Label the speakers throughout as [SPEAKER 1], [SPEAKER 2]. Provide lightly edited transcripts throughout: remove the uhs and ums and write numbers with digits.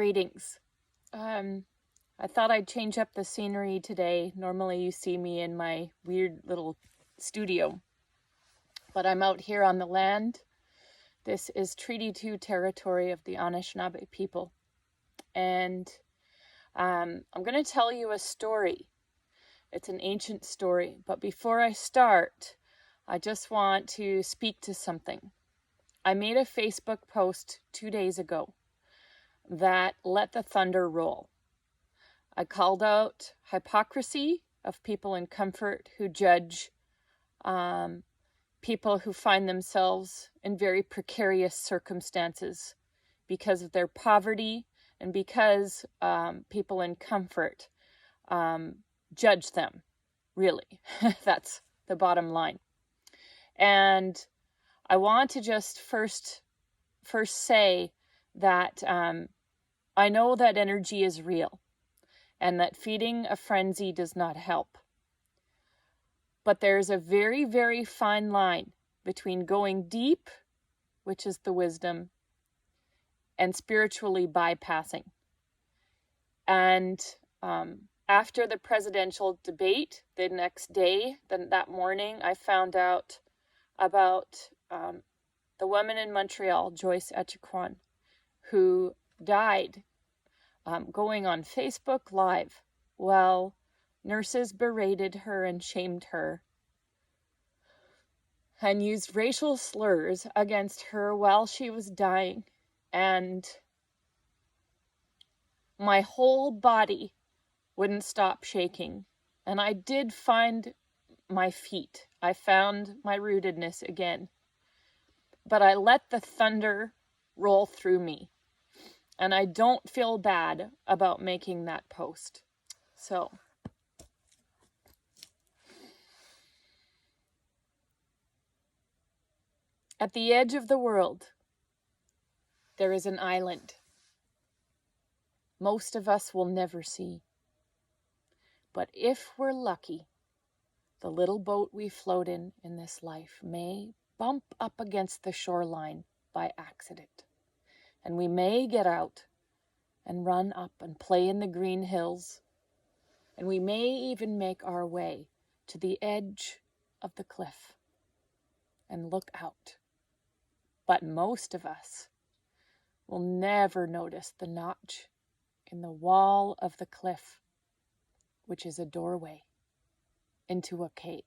[SPEAKER 1] Greetings. I thought I'd change up the scenery today. Normally you see me in my weird little studio, but I'm out here on the land. This is Treaty 2 territory of the Anishinaabe people. And I'm going to tell you a story. It's an ancient story, but before I start, I just want to speak to something. I made a Facebook post 2 days ago that let the thunder roll. I called out hypocrisy of people in comfort who judge people who find themselves in very precarious circumstances because of their poverty and because people in comfort judge them, really. That's the bottom line. And I want to just first say that I know that energy is real and that feeding a frenzy does not help. But there's a very, very fine line between going deep, which is the wisdom, and spiritually bypassing. And after the presidential debate, the next day, that morning, I found out about the woman in Montreal, Joyce Echaquan, who died going on Facebook Live while nurses berated her and shamed her and used racial slurs against her while she was dying. And my whole body wouldn't stop shaking. And I did find my feet. I found my rootedness again. But I let the thunder roll through me. And I don't feel bad about making that post. So, at the edge of the world, there is an island. Most of us will never see. But if we're lucky, the little boat we float in this life may bump up against the shoreline by accident. And we may get out and run up and play in the green hills. And we may even make our way to the edge of the cliff and look out. But most of us will never notice the notch in the wall of the cliff, which is a doorway into a cave.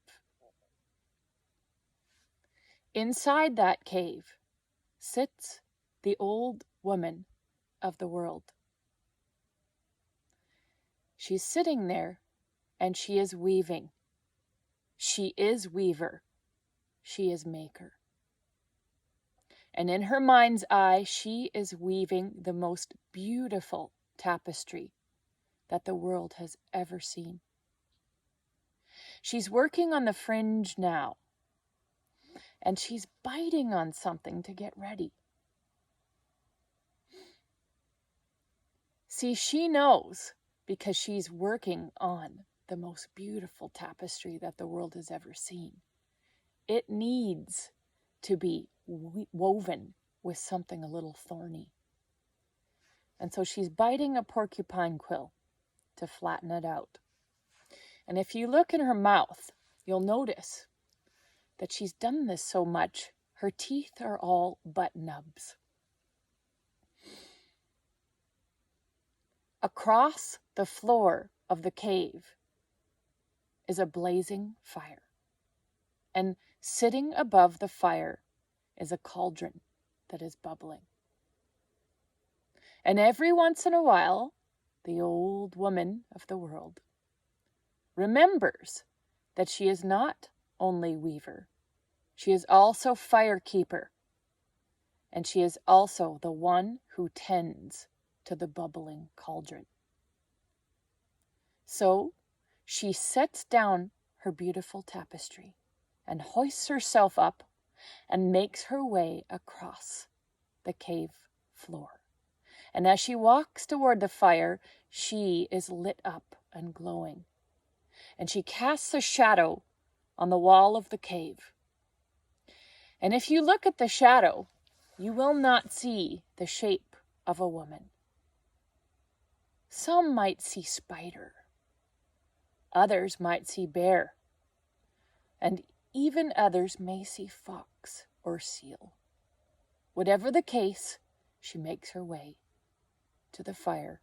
[SPEAKER 1] Inside that cave sits the old woman of the world. She's sitting there and she is weaving. She is weaver. She is maker. And in her mind's eye, she is weaving the most beautiful tapestry that the world has ever seen. She's working on the fringe now, and she's biting on something to get ready. See, she knows because she's working on the most beautiful tapestry that the world has ever seen. It needs to be woven with something a little thorny. And so she's biting a porcupine quill to flatten it out. And if you look in her mouth, you'll notice that she's done this so much, her teeth are all but nubs. Across the floor of the cave is a blazing fire. And sitting above the fire is a cauldron that is bubbling. And every once in a while, the old woman of the world remembers that she is not only weaver, she is also firekeeper, and she is also the one who tends to the bubbling cauldron. So she sets down her beautiful tapestry and hoists herself up and makes her way across the cave floor. And as she walks toward the fire, she is lit up and glowing. And she casts a shadow on the wall of the cave. And if you look at the shadow, you will not see the shape of a woman. some might see spider, others might see bear, and even others may see fox or seal. Whatever the case, she makes her way to the fire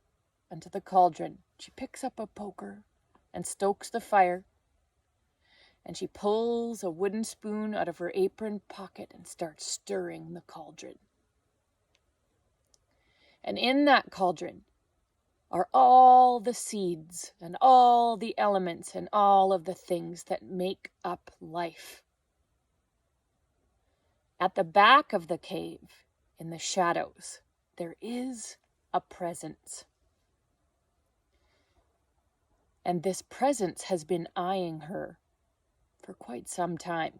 [SPEAKER 1] and to the cauldron. She picks up a poker and stokes the fire, and she pulls a wooden spoon out of her apron pocket and starts stirring the cauldron. And in that cauldron are all the seeds and all the elements and all of the things that make up life. At the back of the cave, in the shadows, there is a presence. And this presence has been eyeing her for quite some time.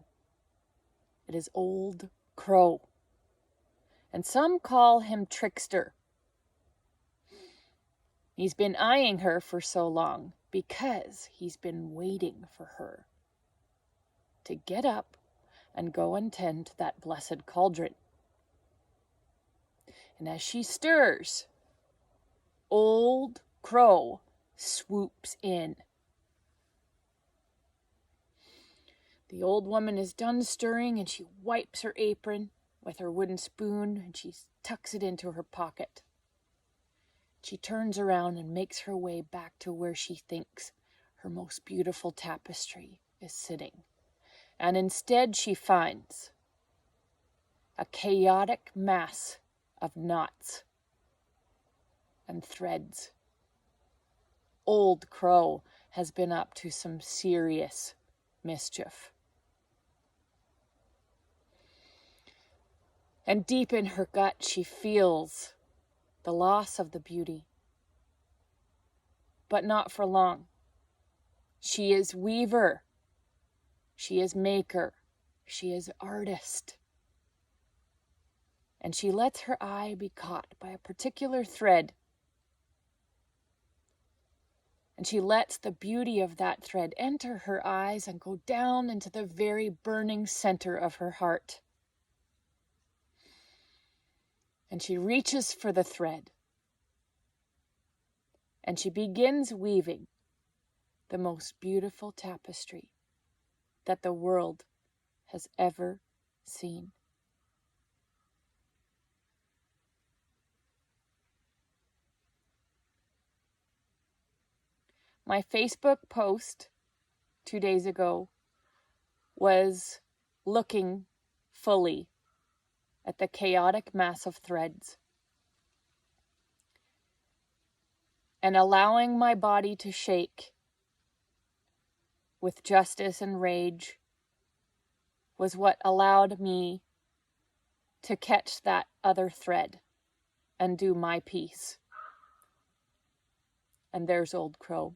[SPEAKER 1] It is Old Crow. And some call him Trickster. He's been eyeing her for so long because he's been waiting for her to get up and go and tend to that blessed cauldron. And as she stirs, Old Crow swoops in. The old woman is done stirring, and she wipes her apron with her wooden spoon, and she tucks it into her pocket. She turns around and makes her way back to where she thinks her most beautiful tapestry is sitting. And instead she finds a chaotic mass of knots and threads. Old Crow has been up to some serious mischief. And deep in her gut, she feels the loss of the beauty. But not for long. She is weaver. She is maker. She is artist. And she lets her eye be caught by a particular thread. And she lets the beauty of that thread enter her eyes and go down into the very burning center of her heart. And she reaches for the thread. And she begins weaving the most beautiful tapestry that the world has ever seen. My Facebook post 2 days ago was looking fully at the chaotic mass of threads and allowing my body to shake with justice and rage was what allowed me to catch that other thread and do my piece. And there's Old Crow.